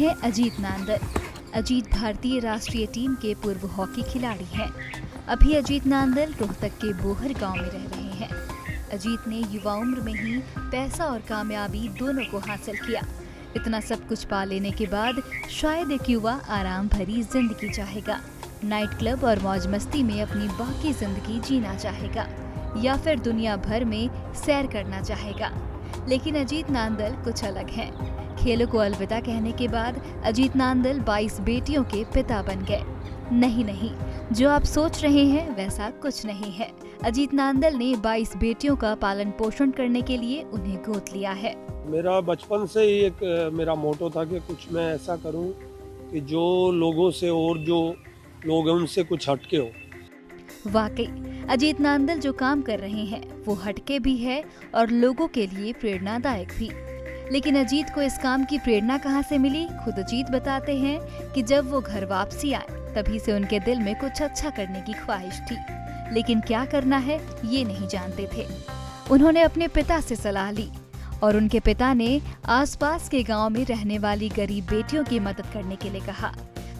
हैं अजीत नांदल। अजीत भारतीय राष्ट्रीय टीम के पूर्व हॉकी खिलाड़ी हैं। अभी अजीत नांदल रोहतक के बोहर गांव में रह रहे हैं। अजीत ने युवा उम्र में ही पैसा और कामयाबी दोनों को हासिल किया। इतना सब कुछ पा लेने के बाद शायद एक युवा आराम भरी जिंदगी चाहेगा, नाइट क्लब और मौज मस्ती में अपनी बाकी जिंदगी जीना चाहेगा, या फिर दुनिया भर में सैर करना चाहेगा। लेकिन अजीत नांदल कुछ अलग हैं। खेलों को अलविदा कहने के बाद अजीत नांदल 22 बेटियों के पिता बन गए। नहीं, जो आप सोच रहे हैं वैसा कुछ नहीं है। अजीत नांदल ने 22 बेटियों का पालन पोषण करने के लिए उन्हें गोद लिया है। मेरा बचपन से ही एक मेरा मोटो था कि कुछ मैं ऐसा करूं कि जो लोगों से और जो लोग हैं उनसे कुछ हटके हो। वाकई अजीत नांदल जो काम कर रहे हैं वो हटके भी है और लोगों के लिए प्रेरणादायक भी। लेकिन अजीत को इस काम की प्रेरणा कहां से मिली, खुद अजीत बताते हैं कि जब वो घर वापसी आए तभी से उनके दिल में कुछ अच्छा करने की ख्वाहिश थी, लेकिन क्या करना है ये नहीं जानते थे। उन्होंने अपने पिता से सलाह ली और उनके पिता ने आसपास के गांव में रहने वाली गरीब बेटियों की मदद करने के लिए कहा।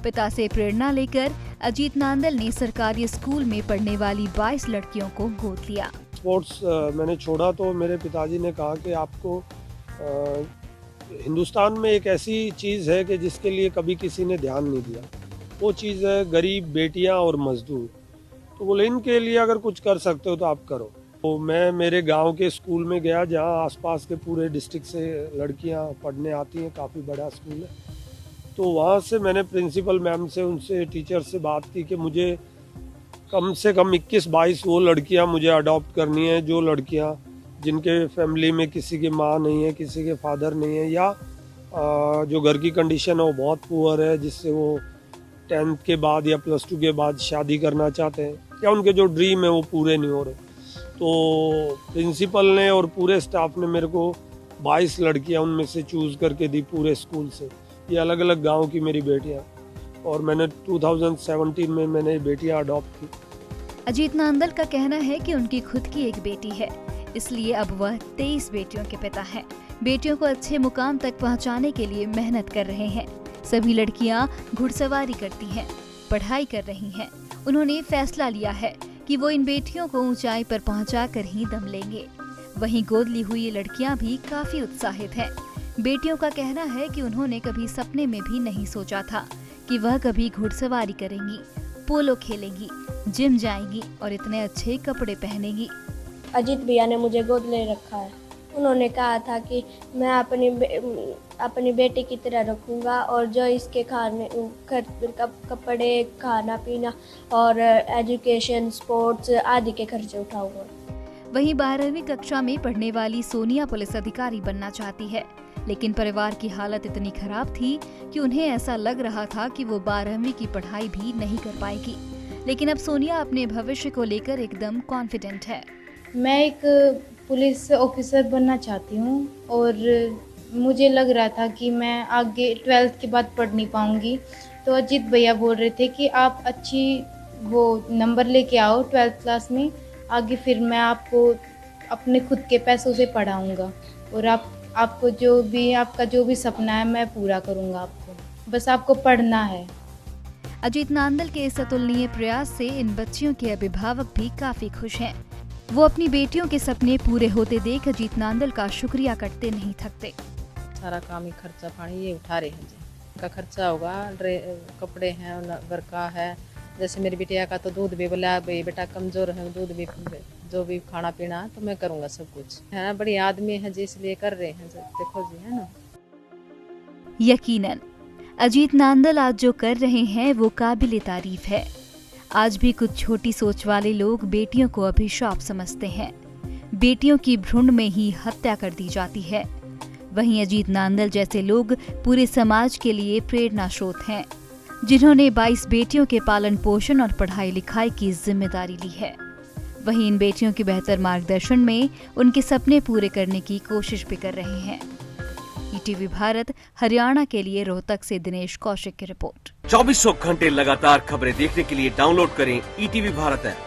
पिता से प्रेरणा लेकर अजीत नांदल ने सरकारी स्कूल में पढ़ने वाली 22 लड़कियों को गोद लिया। स्पोर्ट्स मैंने छोड़ा तो मेरे पिताजी ने कहा कि आपको हिंदुस्तान में एक ऐसी चीज़ है कि जिसके लिए कभी किसी ने ध्यान नहीं दिया, वो चीज़ है गरीब बेटियां और मजदूर। तो बोले इनके लिए अगर कुछ कर सकते हो तो आप करो। तो मैं मेरे गांव के स्कूल में गया जहां आसपास के पूरे डिस्ट्रिक्ट से लड़कियां पढ़ने आती हैं, काफ़ी बड़ा स्कूल है। तो वहां से मैंने प्रिंसिपल मैम से, उनसे टीचर से बात की कि मुझे कम से कम 21-22 वो लड़कियां मुझे अडॉप्ट करनी है, जो लड़कियां जिनके फैमिली में किसी की माँ नहीं है, किसी के फादर नहीं है, या जो घर की कंडीशन है वो बहुत पुअर है, जिससे वो 10th के बाद या +2 के बाद शादी करना चाहते हैं, या उनके जो ड्रीम है वो पूरे नहीं हो रहे। तो प्रिंसिपल ने और पूरे स्टाफ ने मेरे को 22 लड़कियां उनमें से चूज़ करके दी पूरे स्कूल से। ये अलग अलग गांव की मेरी बेटियां, और मैंने 2017 में मैंने बेटियां अडॉप्ट की। अजीत नांदल का कहना है कि उनकी खुद की एक बेटी है, इसलिए अब वह 23 बेटियों के पिता हैं। बेटियों को अच्छे मुकाम तक पहुंचाने के लिए मेहनत कर रहे हैं। सभी लड़कियां घुड़सवारी करती हैं, पढ़ाई कर रही हैं। उन्होंने फैसला लिया है कि वो इन बेटियों को ऊंचाई पर पहुंचाकर ही दम लेंगे। वहीं गोद ली हुई ये लड़कियां भी काफी उत्साहित हैं। बेटियों का कहना है कि उन्होंने कभी सपने में भी नहीं सोचा था कि वह कभी घुड़सवारी करेंगी, पोलो खेलेंगी, जिम जाएंगी और इतने अच्छे कपड़े पहनेंगी। अजीत भैया ने मुझे गोद ले रखा है। उन्होंने कहा था कि मैं अपनी बेटी की तरह रखूँगा और जो इसके कपड़े, खाना पीना और एजुकेशन, स्पोर्ट्स आदि के खर्चे उठाऊंगा। वहीं 12वीं कक्षा में पढ़ने वाली सोनिया पुलिस अधिकारी बनना चाहती है, लेकिन परिवार की हालत इतनी खराब थी कि उन्हें ऐसा लग रहा था कि वो 12वीं की पढ़ाई भी नहीं कर पाएगी। लेकिन अब सोनिया अपने भविष्य को लेकर एकदम कॉन्फिडेंट है। मैं एक पुलिस ऑफिसर बनना चाहती हूँ और मुझे लग रहा था कि मैं आगे 12th के बाद पढ़ नहीं पाऊँगी। तो अजीत भैया बोल रहे थे कि आप अच्छी वो नंबर लेके आओ 12th क्लास में, आगे फिर मैं आपको अपने खुद के पैसों से पढ़ाऊँगा और आपको आपका जो भी सपना है मैं पूरा करूँगा। आपको बस आपको पढ़ना है। अजीत नांदल के इस अतुलनीय प्रयास से इन बच्चियों के अभिभावक भी काफी खुश हैं। वो अपनी बेटियों के सपने पूरे होते देख अजीत नांदल का शुक्रिया करते नहीं थकते। सारा काम ही खर्चा पानी ये उठा रहे हैं जी, का खर्चा होगा, कपड़े हैं, घर का है। जैसे मेरी बिटिया का तो दूध भी बोला बेटा कमजोर है, दूध भी जो भी खाना पीना तो मैं करूँगा सब कुछ। है बड़ी आदमी है जी, इसलिए कर रहे हैं। देखो जी, है ना। यकीनन अजीत नांदल आज जो कर रहे हैं वो काबिले तारीफ है। आज भी कुछ छोटी सोच वाले लोग बेटियों को अभिशाप समझते हैं। बेटियों की भ्रूण में ही हत्या कर दी जाती है। वहीं अजीत नांदल जैसे लोग पूरे समाज के लिए प्रेरणा स्रोत हैं, जिन्होंने 22 बेटियों के पालन पोषण और पढ़ाई लिखाई की जिम्मेदारी ली है। वहीं इन बेटियों के बेहतर मार्गदर्शन में उनके सपने पूरे करने की कोशिश भी कर रहे हैं। ईटीवी भारत हरियाणा के लिए रोहतक से दिनेश कौशिक की रिपोर्ट। 2400 घंटे लगातार खबरें देखने के लिए डाउनलोड करें ईटीवी भारत ऐप।